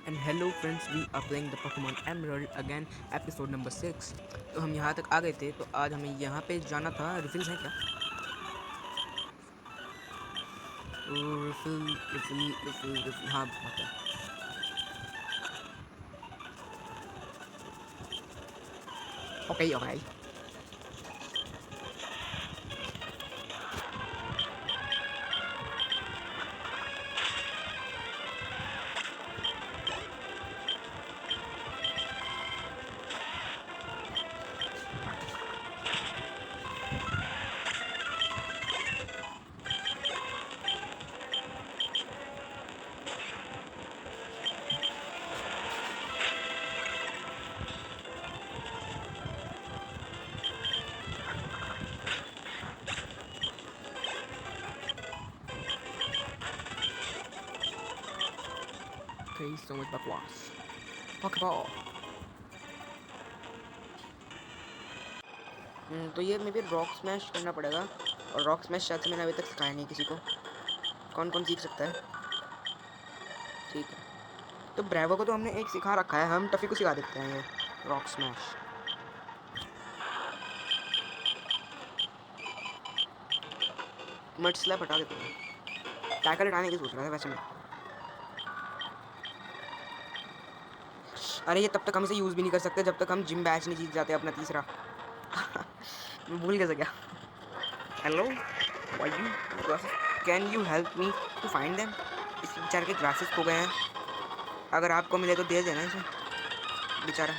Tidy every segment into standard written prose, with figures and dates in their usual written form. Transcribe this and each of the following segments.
And hello friends, we are playing the Pokemon Emerald again, episode number 6। तो हम यहाँ तक आ गए थे, तो आज हमें यहाँ पे जाना था। रिफिल्स हैं क्या? रिफिल रिफिल रिफिल रिफिल, हाँ बहुत है। Okay okay. Okay, so much बकवास। पॉकेबॉल। तो ये मे बी रॉक स्मैश करना पड़ेगा, और रॉक स्मैश शायद से मैंने अभी तक सिखाया नहीं किसी को। कौन कौन सीख सकता है? ठीक है, तो ब्रेवो को तो हमने एक सिखा रखा है, हम टफी को सिखा देते हैं ये रॉक स्मैश। मड स्लैप हटा देते हैं। टैकल हटाने की सोच रहा था वैसे मैं। अरे ये तब तक हम इसे यूज़ भी नहीं कर सकते जब तक हम जिम बैच नहीं जीत जाते अपना तीसरा। मैं भूल कैसे गया। Hello, why you glasses, can you help me to find them? इस बेचारे के ग्लासेस खो गए हैं, अगर आपको मिले तो दे देना इसे, बेचारा।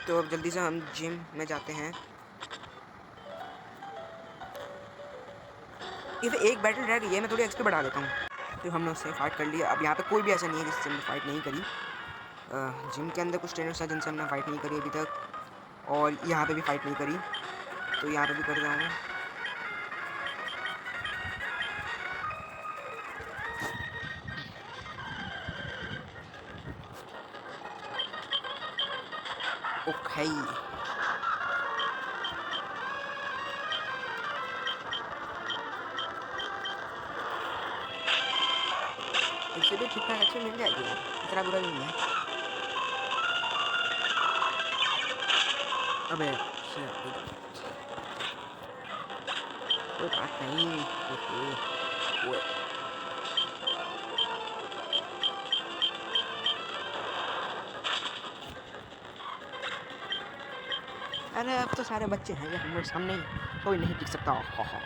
तो अब जल्दी से हम जिम में जाते हैं। ये तो एक बैटल रह गई है, मैं थोड़ी एक्सपी बढ़ा देता हूँ। तो हमने उससे फाइट कर लिया। अब यहाँ पे कोई भी ऐसा नहीं है जिससे हमने फाइट नहीं करी। जिम के अंदर कुछ ट्रेनर्स हैं जिनसे हमने फाइट नहीं करी अभी तक, और यहाँ पे भी फाइट नहीं करी, तो यहाँ पे भी कर जाऊँगा। ओके, इससे भी ठीक ठाक अच्छे मिल जाएगी, इतना बुरा नहीं है। अबे कोई बात नहीं। ओए, अरे अब तो सारे बच्चे हैं ये हमारे सामने, कोई नहीं टिक सकता। हाँ।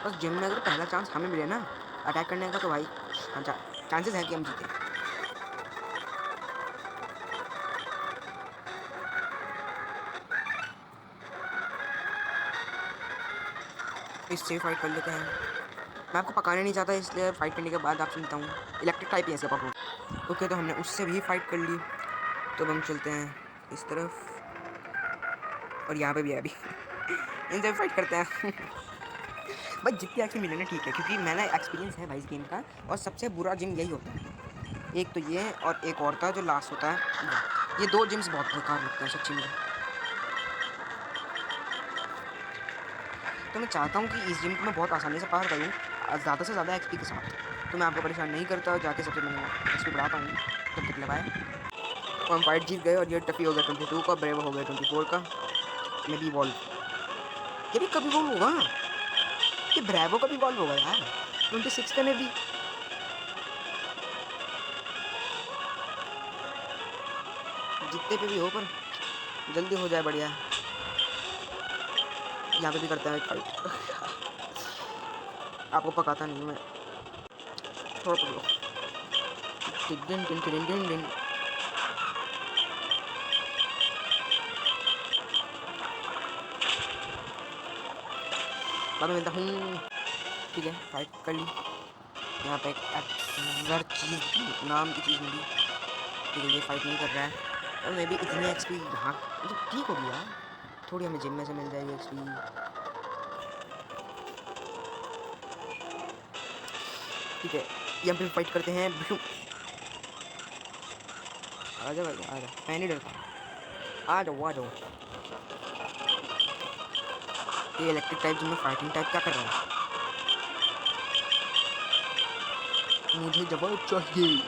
बस जिम में अगर पहला चांस हमें मिले ना अटैक करने का, तो भाई चांसेस हैं कि हम जीते। इससे फाइट कर लेते हैं। मैं आपको पकाने नहीं चाहता, इसलिए फाइट करने के बाद आपसे मिलता हूँ। इलेक्ट्रिक टाइप ही ऐसे पकड़ो। ओके, तो हमने उससे भी फाइट कर ली, तो अब हम चलते हैं इस तरफ, और यहाँ पे भी है अभी। इनसे भी फाइट करते हैं। भाई जितनी एक्शन मिले ना ठीक है, क्योंकि मैंने एक्सपीरियंस है भाई इस गेम का, और सबसे बुरा जिम यही होता है। एक तो ये, और एक और था जो लास्ट होता है। ये दो जिम्स बहुत बेकार लगते हैं सच्ची मुझे। तो मैं चाहता हूँ कि इस जिम को मैं बहुत आसानी से पार करूँ, ज़्यादा से ज़्यादा एक्सपी के साथ। तो मैं आपको परेशान नहीं करता, जाके सबसे मैं एक्सपी बढ़ाता हूँ। तब तक लगाए, तो हम फाइट जीत गए, और ये टफी हो गया 22 का, ब्रेव हो गया 24 का। मे बी वॉल्व, ये भी कभी वॉल्व होगा, ये ब्रेवो का भी वॉल्व होगा यार 26 का में भी। जितने पे भी हो, पर जल्दी हो जाए, बढ़िया। यहाँ पे भी करते हैं फाइट। आपको पकाता नहीं मैं, थोड़ा पकड़ो। दिन दिन दिन दिन दिन। बाद में मिलता हूँ। ठीक है, फाइट कर ली। यहाँ पे एक चीज़ नाम की चीज़ मिली। ठीक है, ये फाइट नहीं कर रहा है, और मे भी इतनी एक्सपी यहाँ मतलब ठीक होगी यार, थोड़ी हमें जिम में से मिल जाएगी एक्सपी। ठीक है, यहाँ पे फाइट करते हैं। बिशु आ जाओ आ जाओ, मैं नहीं डरता, आ जाओ आ जाओ। ये इलेक्ट्रिक टाइप जिनमें फाइटिंग टाइप क्या कर रहा है? मुझे जवाब चाहिए।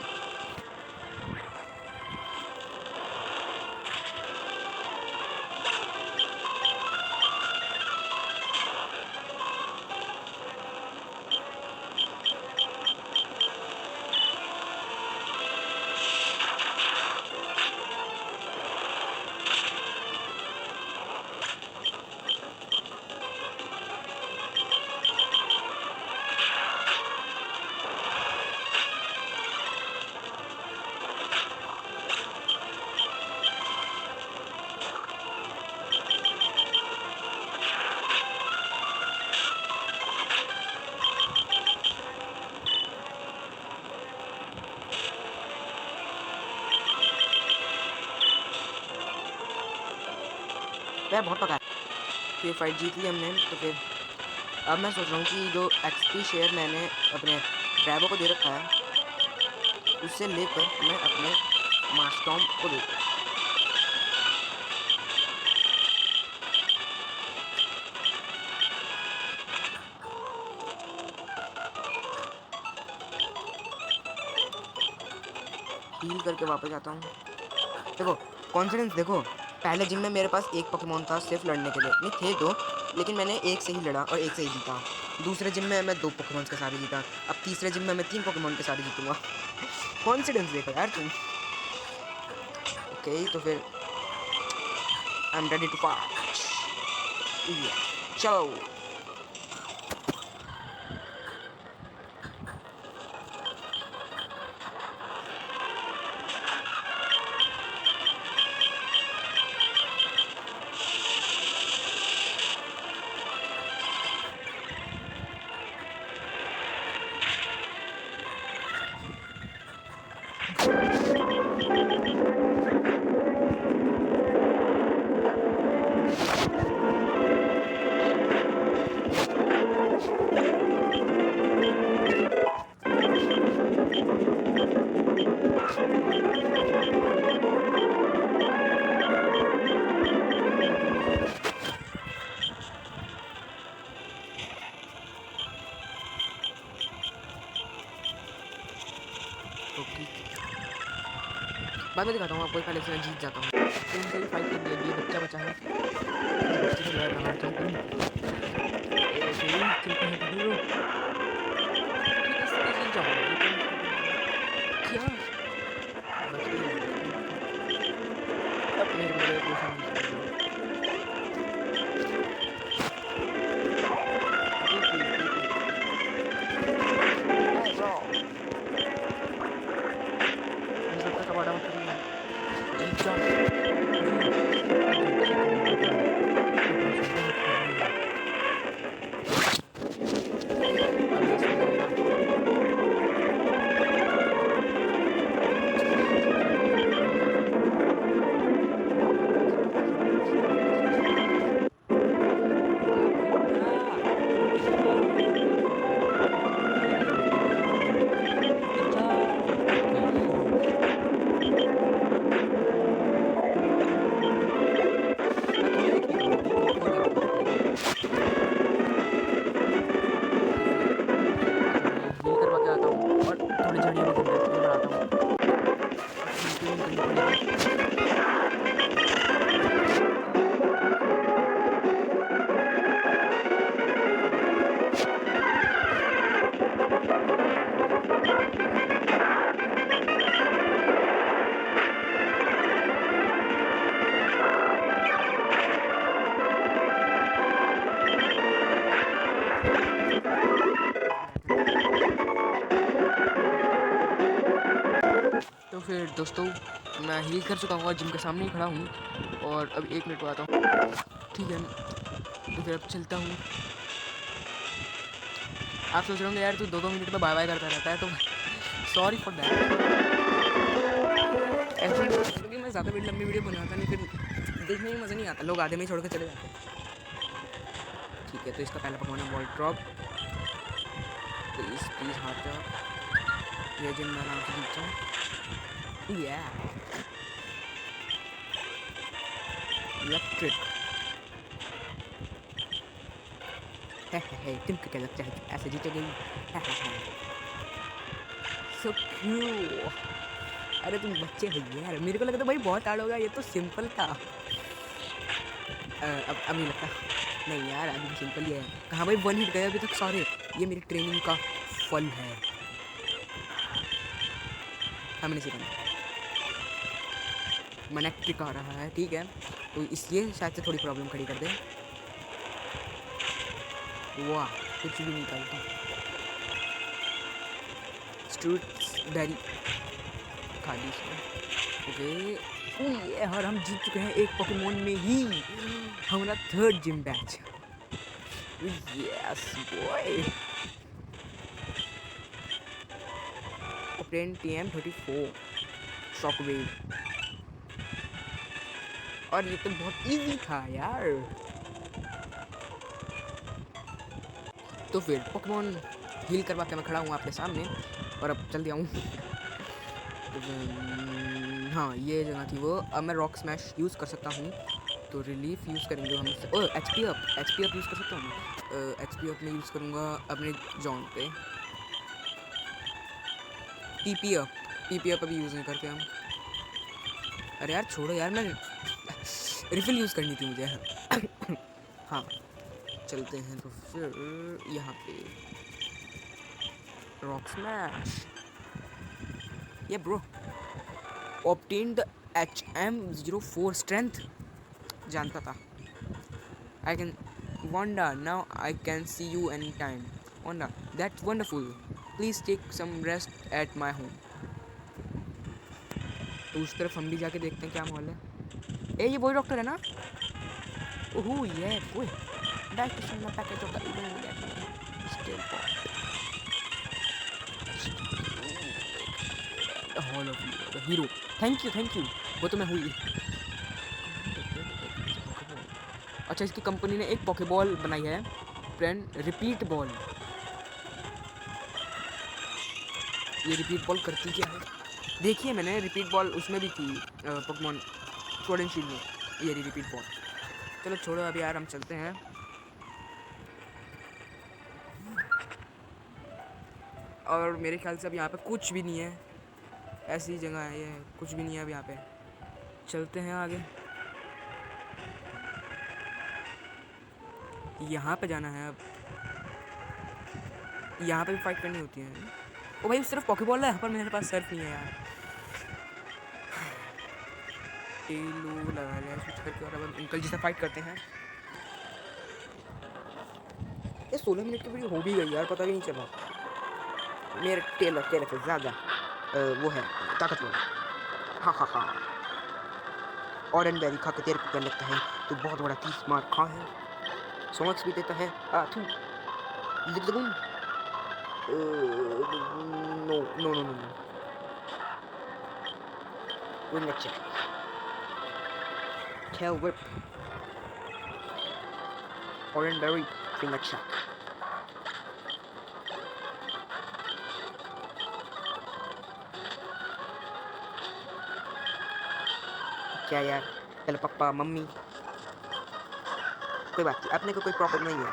यार बहुत पका। फिर फाइट जीत ली हमने। तो फिर अब मैं सोच रहा हूँ कि जो एक्सपी शेयर मैंने अपने ड्राइवर को दे रखा है उससे लेकर मैं अपने मास्टॉम को दे दूँ। हील करके वापस आता हूँ। देखो कॉन्फिडेंस देखो, पहले जिम में मेरे पास एक पोकेमॉन था सिर्फ लड़ने के लिए, नहीं थे दो, लेकिन मैंने एक से ही लड़ा और एक से ही जीता। दूसरे जिम में मैं 2 पोकेमॉन्स के साथ जीता। अब तीसरे जिम में मैं 3 पोकेमॉन के साथ जीतूंगा। कॉन्फिडेंस देखो यार तुम। ओके तो फिर I am ready to fight. चलो बाद में दिखाता हूँ आपको, पहले से मैं जीत जाता हूँ। तो उनसे भी फाइट करने लगी, बच्चा बचा है, बच्चे से लड़ रहा तो फिर दोस्तों मैं हील कर चुका हूँ और जिम के सामने ही खड़ा हूँ और अब 1 मिनट बाद आता हूँ। ठीक है तो फिर अब चलता हूँ। आप सोच रहे होंगे यार तू 2-2 मिनट में बाय बाय करता रहता है, तो सॉरी फॉर दैट। ऐसे क्योंकि मैं ज़्यादा लंबी वीडियो बनाता नहीं, फिर देखने में मज़ा नहीं आता, लोग आधे में ही छोड़ कर चले जाते हैं। ठीक है तो इसका पहला पकवाना बॉल ड्रॉप, तो प्लीज प्लीज हाथ जाओ, ये जिन मैं आराम से जीत जाऊँ। या इलेक्ट्रिक है, तुमको क्या लगता है ऐसे जीतेगी? So cute. अरे तुम बच्चे हो यार, मेरे को लगा था भाई बहुत हार्ड होगा, ये तो सिंपल था। अब नहीं लगता, नहीं यार अभी भी सिंपल ही है। कहाँ भाई 1 हिट गया अभी तक सारे, ये मेरी ट्रेनिंग का फल है। हमने सीखा मनेक्ट्रिक आ रहा है, ठीक है, तो इसलिए शायद से थोड़ी प्रॉब्लम खड़ी कर दे। वाह कुछ भी निकालता, स्ट्रॉबेरी खाली ओके। ये और हम जीत चुके हैं एक पोकेमोन में ही, हमारा 3rd gym batch. Yes boy. Open TM34 shockwave, और ये तो बहुत इजी था यार। तो फिर पोकेमोन हील करवा के मैं खड़ा हूँ आपके सामने, और अब जल्दी आऊँ। तो हाँ ये जगह थी वो। अब मैं रॉक स्मैश यूज़ कर सकता हूँ, तो रिलीफ यूज़ करेंगे हम। ओह HP अप यूज़ कर सकता हूँ। HP अप में यूज़ करूँगा अपने जॉन पे। TP अप अभी यूज़ नहीं करते हम। अरे यार छोड़ो यार, मैं रिफिल यूज़ करनी थी मुझे। हाँ चलते हैं तो फिर यहाँ पे रॉक स्मैश। ये bro obtain the HM04 strength, जानता था। I can Wanda, now I can see you anytime. Wanda, that's wonderful. Please take some rest at my home. तो उस तरफ हम भी जाके देखते हैं क्या माहौल है। ये वही डॉक्टर है ना? ओह ये कोई डायरेक्शन में पैकेज होता है, even get still hall of the hero. Thank you, वो तो मैं हुई। अच्छा इसकी कंपनी ने एक पोकेबॉल बनाई है, फ्रेंड रिपीट बॉल। ये रिपीट बॉल करती क्या है? देखिए मैंने रिपीट बॉल उसमें भी थी, पोकेमॉन स्वॉर्ड एंड शील्ड में, ये रिपीट बॉल। चलो छोड़ो अभी यार, हम चलते हैं। और मेरे ख्याल से अब यहाँ पे कुछ भी नहीं है, ऐसी जगह है ये, कुछ भी नहीं है अब यहाँ पे। चलते हैं आगे, यहाँ पे जाना है अब। यहाँ पे भी फाइट करनी होती है। ओ भाई सिर्फ पॉकेबॉल है यहाँ पर, मेरे पास सर्फ नहीं है यार। टेलू लगा लिया स्विच करके, और अब अंकल जी से फाइट करते हैं। ये 16 मिनट की वीडियो हो भी गई यार, पता भी नहीं चला। मेरे टेलर से ज़्यादा वो है ताकतवर। हाँ ऑरेंज बेरी खा के तेरे को क्या लगता है तो बहुत बड़ा 30 मार खा है, सोमक्स भी देता है। No wing attack, tail whip, orange berry wing attack. क्या यार, चल पापा मम्मी, कोई बात नहीं, अपने को कोई प्रॉब्लम नहीं है।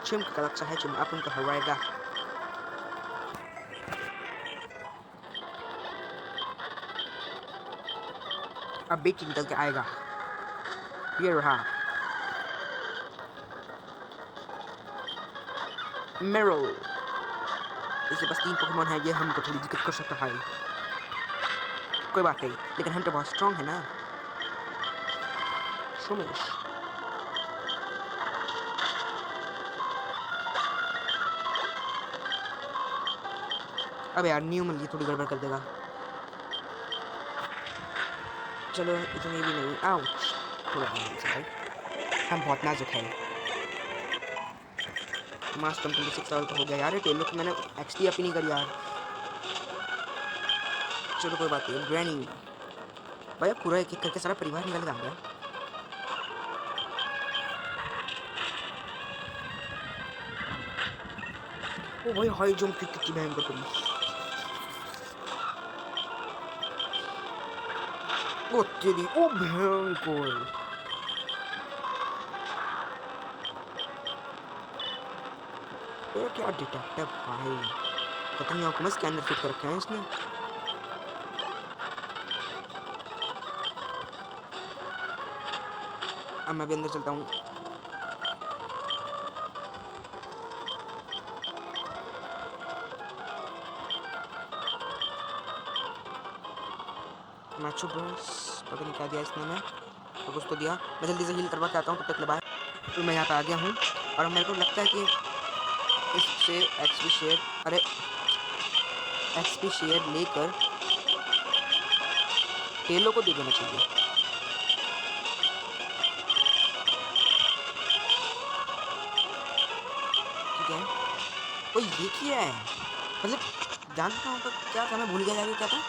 चुम का लगता है चुम अपन को हराएगा। अब बेटी निकल के आएगा, ये रहा मेरो। इसे बस 3 पोकेमॉन है, ये हमको थोड़ी दिक्कत कर सकता है। कोई बात नहीं, लेकिन हम तो बहुत स्ट्रॉन्ग है ना। शुमेश अब यार न्यूमन ये थोड़ी गड़बड़ कर देगा। चलो इतनी भी नहीं, आउच थोड़ा भाई, हम बहुत नाजुक है। मास 26 साल का हो गया यार, टेलो को मैंने XP अप ही नहीं करी यार। चलो कोई बात नहीं। ग्रैनी भैया पूरा एक एक करके सारा परिवार निकल गया। ओ भाई हाई जंप किक कितनी भयंकर करी। ओ तेरी ओ भयंकर। ये क्या डिटेक्टिव भाई, पता आंखों में स्कैनर फिट कर रखे हैं इसने। अब मैं भी अंदर चलता हूँ। मैचो बस पता नहीं क्या दिया इसने, मैं तो कुछ तो दिया। मैं जल्दी से हील करवा के आता हूँ, तब तक बाय। तो मैं यहाँ पे आ गया हूँ और मेरे को लगता है कि इससे एक्सपी शेयर, अरे एक्सपी शेयर लेकर टेलो को दे देना चाहिए। ठीक है। ओ ये किया है, मतलब जानता हूँ तो क्या था, मैं भूल गया जाके क्या था।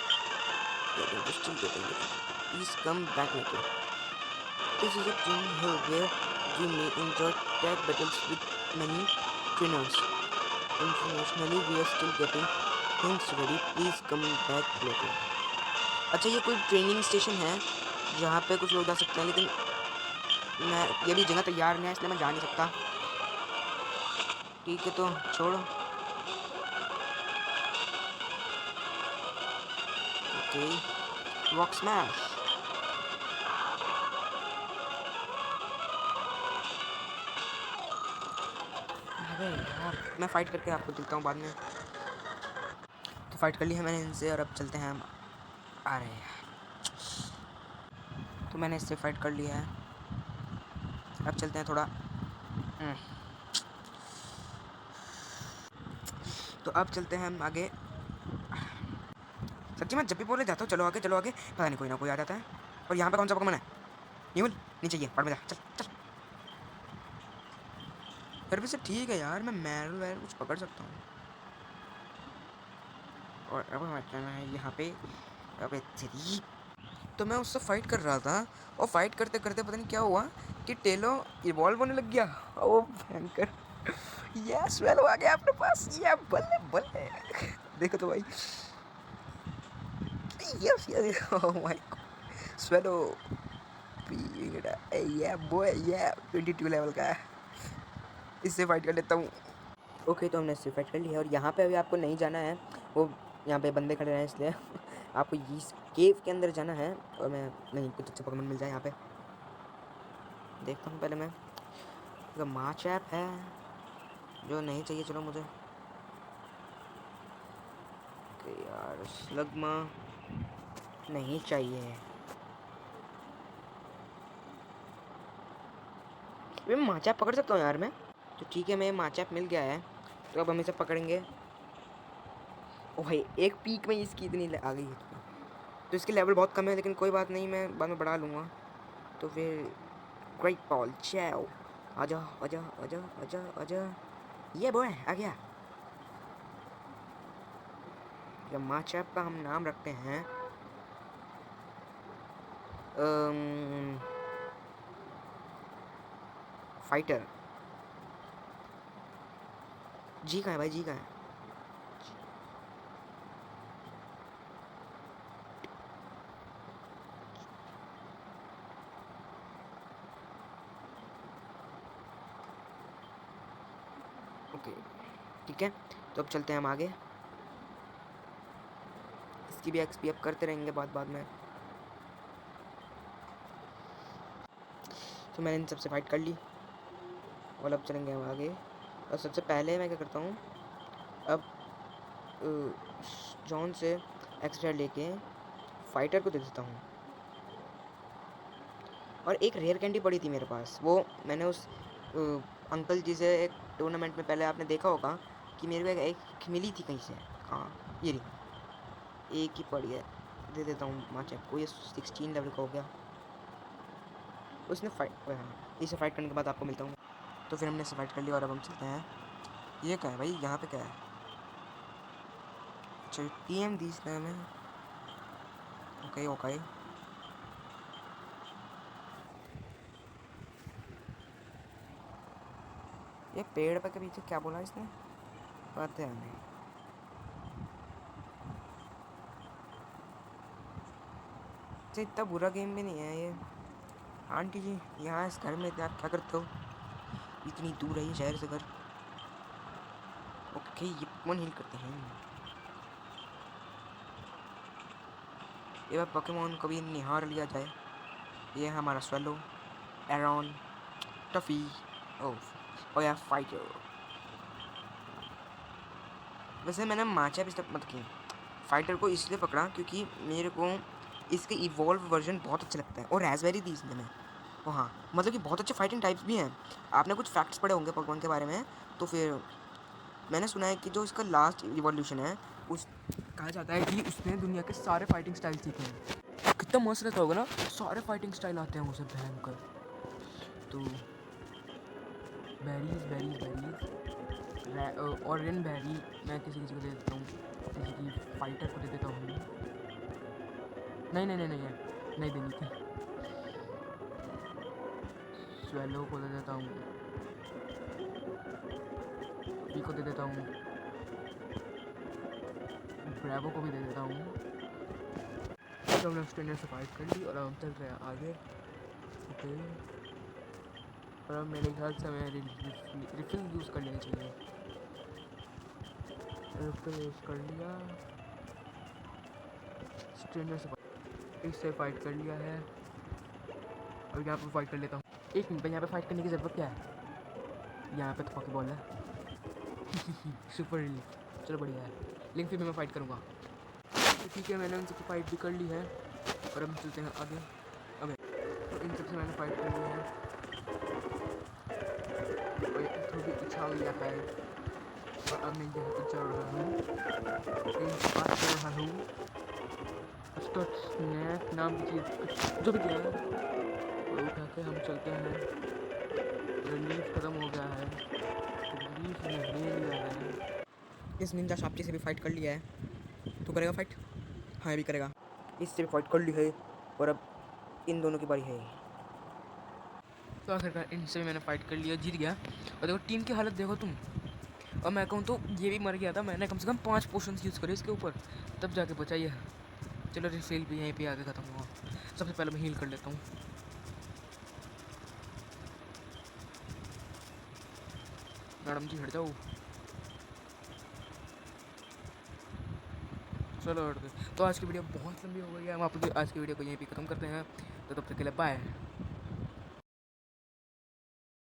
Please come back later. This is a training hill where we may enjoy tag battles with many trainers. Internationally, we are still getting things ready. Please come back later. अच्छा ये कोई ट्रेनिंग स्टेशन है जहाँ पे कुछ लोग जा सकते हैं, लेकिन मैं ये भी जगह तैयार नहीं है इसलिए मैं जा नहीं सकता। ठीक है तो छोड़ो। Okay rock smash. अबे यार मैं फाइट करके आपको दिखता हूँ बाद में। तो फाइट कर ली है मैंने इनसे और अब चलते हैं हम। अरे तो मैंने इससे फाइट कर लिया है, अब चलते हैं थोड़ा। तो अब चलते हैं हम आगे। सच्ची मैं जब भी बोले जाता हूँ चलो आगे चलो आगे, पता नहीं कोई ना कोई आ जाता है। और यहाँ पे कौन सा पकड़ है? न्यूल नीचे ये पड़ में जा, चल चल। फिर भी से ठीक है यार, मैं मैरल वैर कुछ पकड़ सकता हूँ। और अब मैं यहाँ पे अबे तेरी, तो मैं उससे फाइट कर रहा था और फाइट करते करते पता नहीं क्या हुआ कि टेलो इवॉल्व होने लग गया। ओ भयंकर, ये स्वेलो आ गया अपने पास, ये बल्ले बल्ले। देखो तो भाई, yes yes, oh my God swallow ये बॉय, ये 22 लेवल का है। इससे फाइट कर लेता हूँ। ओके तो हमने इससे फाइट कर लिया और यहाँ पे अभी आपको नहीं जाना है, वो यहाँ पे बंदे खड़े हैं इसलिए आपको इस केव के अंदर जाना है। और मैं नहीं कुछ अच्छा पकड़ मिल जाए यहाँ पे, देखता हूँ पहले मैं। तो माच ऐप है जो नहीं चाहिए, चलो मुझे यार स्लगमा नहीं चाहिए। मैं माचा पकड़ सकता हूँ यार मैं, तो ठीक है मैं माचा मिल गया है तो अब हम इसे पकड़ेंगे। ओ भाई एक पीक में इसकी इतनी आ गई है, तो इसके लेवल बहुत कम है, लेकिन कोई बात नहीं मैं बाद में बढ़ा लूँगा। तो फिर ग्रेट बॉल चैओ, आजा आजा आजा आजा आजा, ये बॉय आ गया। या माचैप का हम नाम रखते हैं फाइटर। जी कहाँ है भाई, जी कहाँ है? ओके ठीक है तो अब चलते हैं हम आगे। इसकी भी एक्सपी अप करते रहेंगे बाद बाद में। तो मैंने इन सबसे फाइट कर ली और अब चलेंगे हम आगे। और सबसे पहले मैं क्या करता हूँ, अब जॉन से एक्सट्रा लेके फाइटर को दे देता हूँ। और एक रेयर कैंडी पड़ी थी मेरे पास, वो मैंने उस अंकल जी से एक टूर्नामेंट में पहले आपने देखा होगा कि मेरे को एक मिली थी कहीं से। हाँ ये रही, एक ही पड़ी है, दे देता हूँ माचैप को। ये 16 लेवल का हो गया। उसने फाइट, हाँ इसे फाइट करने के बाद आपको मिलता हूँ। तो फिर हमने इसे फाइट कर लिया और अब हम चलते हैं। ये क्या है भाई, यहाँ पे क्या है? अच्छा TM दी इसने हमें। ओके ओके ये पेड़ पे के पीछे क्या बोला इसने? पता है हमें। तो इतना बुरा गेम भी नहीं है ये। आंटी जी यहाँ इस घर में आप क्या करते हो? इतनी दूर है ये शहर से घर। ओके ये पोकेमॉन हील करते हैं। ये बार पोकेमॉन कभी निहार लिया जाए। ये है हमारा स्वेलो, एरॉन, टफी, और या फाइटर। वैसे मैंने माचा भी मत की फाइटर को इसलिए पकड़ा क्योंकि मेरे को इसके इवॉल्व वर्जन बहुत अच्छा लगता है और रेसबेरी दी इसने मैं। ओ हाँ, मतलब कि बहुत अच्छे फाइटिंग टाइप्स भी हैं। आपने कुछ फैक्ट्स पढ़े होंगे पोकेमॉन के बारे में, तो फिर मैंने सुना है कि जो इसका लास्ट इवोल्यूशन है उस कहा जाता है कि उसने दुनिया के सारे फाइटिंग स्टाइल सीखे हैं। कितना मस्त रहता होगा ना, सारे फाइटिंग स्टाइल आते हैं उसे भयंकर। तो berries berries berries orange berry मैं किसी किसी को दे देता हूँ, किसी की फाइटर को दे देता हूँ। नहीं नहीं नहीं नहीं है, नहीं देनी थी। स्वेलो को दे देता हूँ, पी को दे देता हूँ, ब्रेवो को भी दे देता हूँ। तो हमने स्टैंडर्ड से फाइट कर ली और अब हम चल रहे हैं आगे। ओके, और अब मेरे ख्याल से हमें रिफिल यूज़ कर लेनी चाहिए। रिफिल यूज़ कर लिया, स्टैंडर्ड से इससे फाइट कर लिया है। अब यहाँ पर फाइट कर लेता हूँ। एक मिनट, यहाँ पे फाइट करने की ज़रूरत क्या है? यहाँ पे तो पॉकेबॉल है। सुपर रिलीफ, चलो बढ़िया है। लेकिन फिर मैं फाइट करूँगा। तो ठीक है, मैंने उन सबसे फाइट भी कर ली है और अब चलते हैं आगे। अबे तो इन सबसे मैंने फाइट कर ली है और थोड़ी उछाल लिया है और अब मैं यहाँ पर चल रहा हूँ, इनके पास चल रहा हूँ। उसका स्नैक नाम की चीज़ जो भी दिया है वो उठा के हम चलते हैं। रिलीफ ख़त्म हो गया है, रिलीफ ने ले लिया है। इस निंजा शापची से भी फाइट कर लिया है। तो करेगा फाइट? हाँ भी करेगा। इससे भी फाइट कर ली है और अब इन दोनों की बारी है। तो आखिरकार इनसे भी मैंने फाइट कर लिया, जीत गया। और देखो टीम की हालत देखो तुम। और मैं कहूँ तो ये भी मर गया था, मैंने कम से कम 5 पोशंस यूज़ करे इसके ऊपर, तब जाके बचा ये। चलो रिफिल भी यहीं पे आके ख़त्म हुआ। सबसे पहले मैं हील कर लेता हूँ। मैडम जी हट जाओ। चलो हट गए। तो आज की वीडियो बहुत लंबी हो गई है, हम आप आज की वीडियो को यहीं पे ख़त्म करते हैं। तो तब तक के लिए बाय।